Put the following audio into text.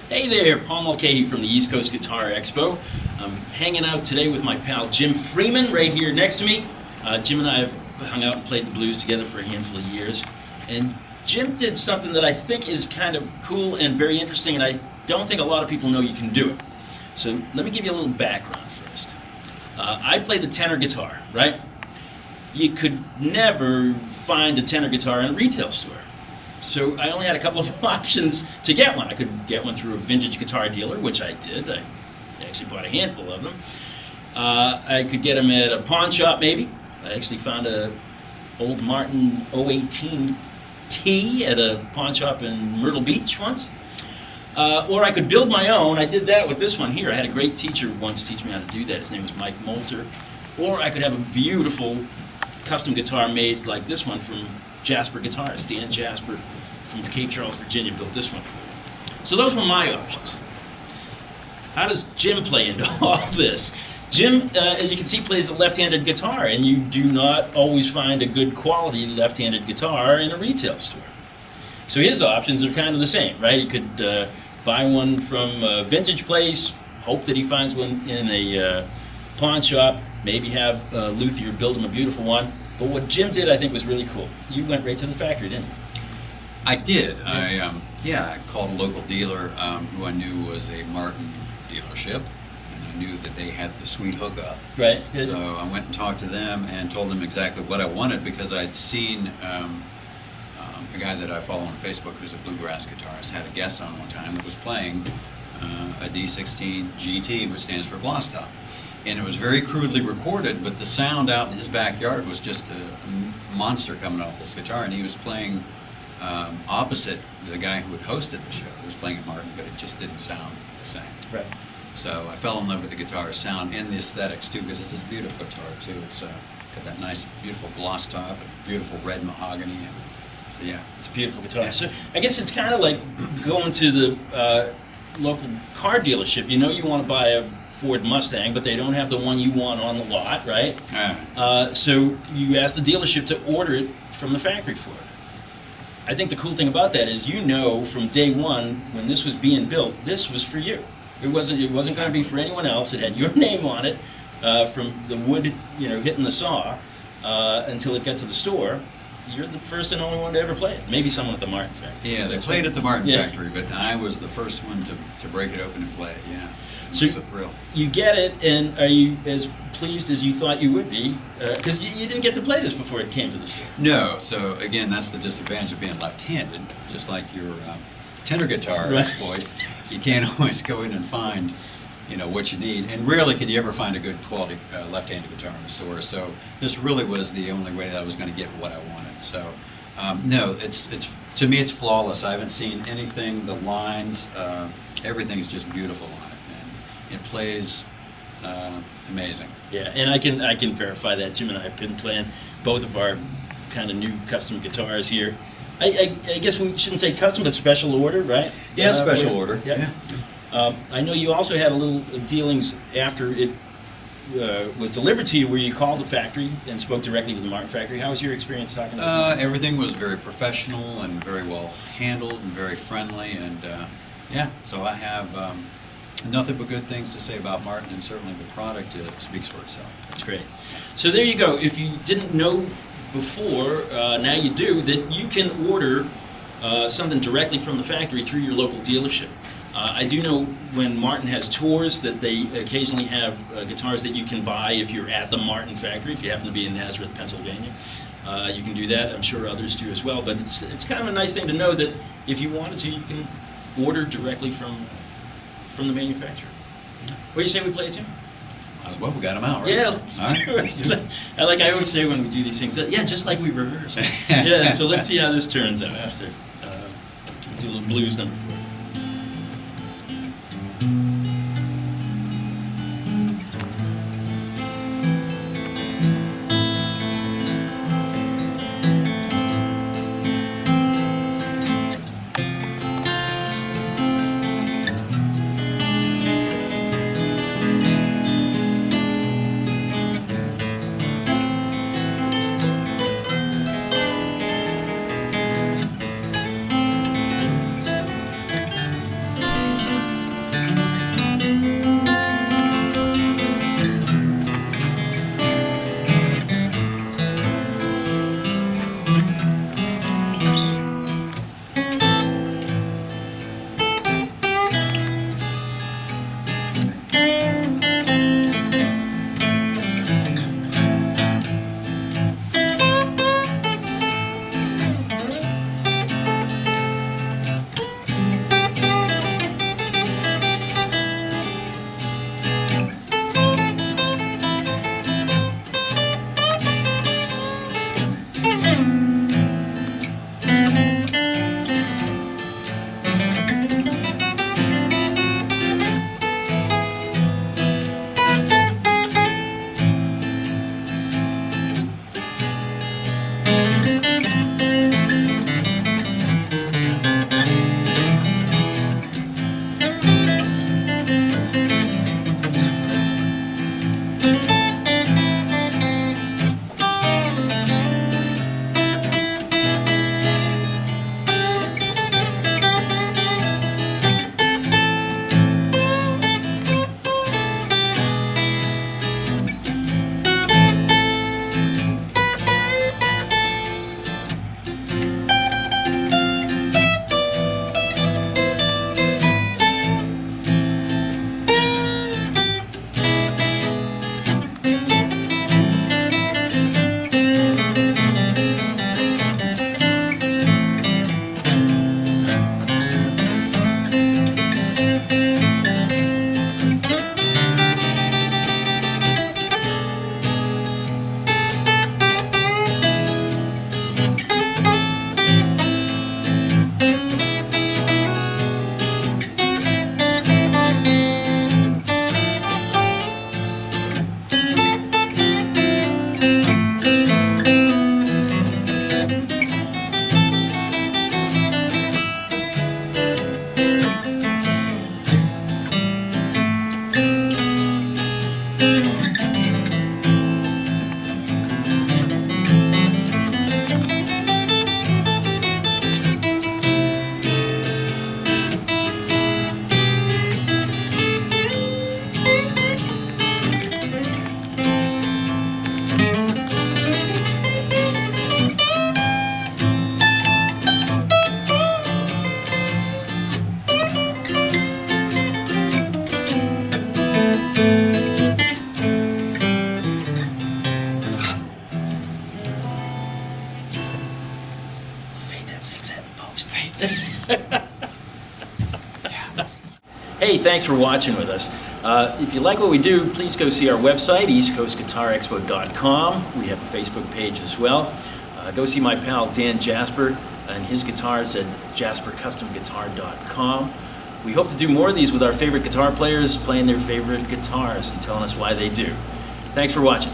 Hey there, Paul Mulcahy from the East Coast Guitar Expo. I'm hanging out today with my pal Jim Freeman right here next to me. Jim and I have hung out and played the blues together for a handful of years. And Jim did something that I think is kind of cool and very interesting, and I don't think a lot of people know you can do it. So let me give you a little background first. I play the tenor guitar, right? You could never find a tenor guitar in a retail store. So I only had a couple of options to get one. I could get one through a vintage guitar dealer, which I did. I actually bought a handful of them. I could get them at a pawn shop, maybe. I actually found a old Martin 018T at a pawn shop in Myrtle Beach once. Or I could build my own. I did that with this one here. I had a great teacher once teach me how to do that. His name was Mike Moulter. Or I could have a beautiful custom guitar made like this one from Jasper Guitarist. Dan Jasper from Cape Charles, Virginia, built this one for me. So those were my options. How does Jim play into all this? Jim, as you can see, plays a left-handed guitar, and you do not always find a good quality left-handed guitar in a retail store. So his options are kind of the same, right? He could buy one from a vintage place, hope that he finds one in a pawn shop, maybe have luthier build him a beautiful one. But what Jim did, I think, was really cool. You went right to the factory, didn't you? I did. I called a local dealer who I knew was a Martin dealership, and I knew that they had the sweet hookup. Right. Good. So I went and talked to them and told them exactly what I wanted, because I'd seen a guy that I follow on Facebook who's a bluegrass guitarist had a guest on one time that was playing a D16 GT, which stands for gloss top. And it was very crudely recorded, but the sound out in his backyard was just a monster coming off this guitar, and he was playing opposite the guy who had hosted the show. He was playing at Martin, but it just didn't sound the same. Right. So I fell in love with the guitar sound and the aesthetics too, because it's this beautiful guitar too. It's got that nice, beautiful gloss top, and beautiful red mahogany. And so yeah, it's a beautiful guitar. So I guess it's kind of like going to the local car dealership. You know you want to buy a Ford Mustang, but they don't have the one you want on the lot, right? So you ask the dealership to order it from the factory for it. I think the cool thing about that is, you know, from day one when this was being built, this was for you. It wasn't going to be for anyone else. It had your name on it from the wood, hitting the saw until it got to the store. You're the first and only one to ever play it. Maybe someone at the Martin factory. Yeah, they played at the Martin factory, but I was the first one to break it open and play it. Yeah, it was a thrill. You get it, and are you as pleased as you thought you would be? Because you didn't get to play this before it came to the store. No, so again, that's the disadvantage of being left-handed. Just like your tenor guitar Right. exploits, you can't always go in and find what you need, and rarely can you ever find a good quality left-handed guitar in the store. So this really was the only way that I was going to get what I wanted. So no, it's to me it's flawless. I haven't seen anything. The lines, everything's just beautiful on it, and it plays amazing. Yeah, and I can verify that. Jim and I have been playing both of our kind of new custom guitars here. I guess we shouldn't say custom, but special order, right? Yeah, special order. Yeah. I know you also had a little dealings after it was delivered to you, where you called the factory and spoke directly with the Martin factory. How was your experience talking to them? Everything was very professional and very well handled and very friendly, and yeah, so I have nothing but good things to say about Martin, and certainly the product speaks for itself. That's great. So there you go. If you didn't know before, now you do, that you can order something directly from the factory through your local dealership. I do know when Martin has tours that they occasionally have guitars that you can buy if you're at the Martin factory, if you happen to be in Nazareth, Pennsylvania. You can do that. I'm sure others do as well. But it's kind of a nice thing to know that if you wanted to, you can order directly from the manufacturer. What do you say we play a tune? Well, we got them out, right? Yeah, let's All do right, it. I always say when we do these things, yeah, just like we rehearsed. Yeah, so let's see how this turns out. So, do a little blues number 4. Hey, thanks for watching with us. If you like what we do, please go see our website, eastcoastguitarexpo.com. We have a Facebook page as well. Go see my pal Dan Jasper and his guitars at jaspercustomguitar.com. We hope to do more of these with our favorite guitar players playing their favorite guitars and telling us why they do. Thanks for watching.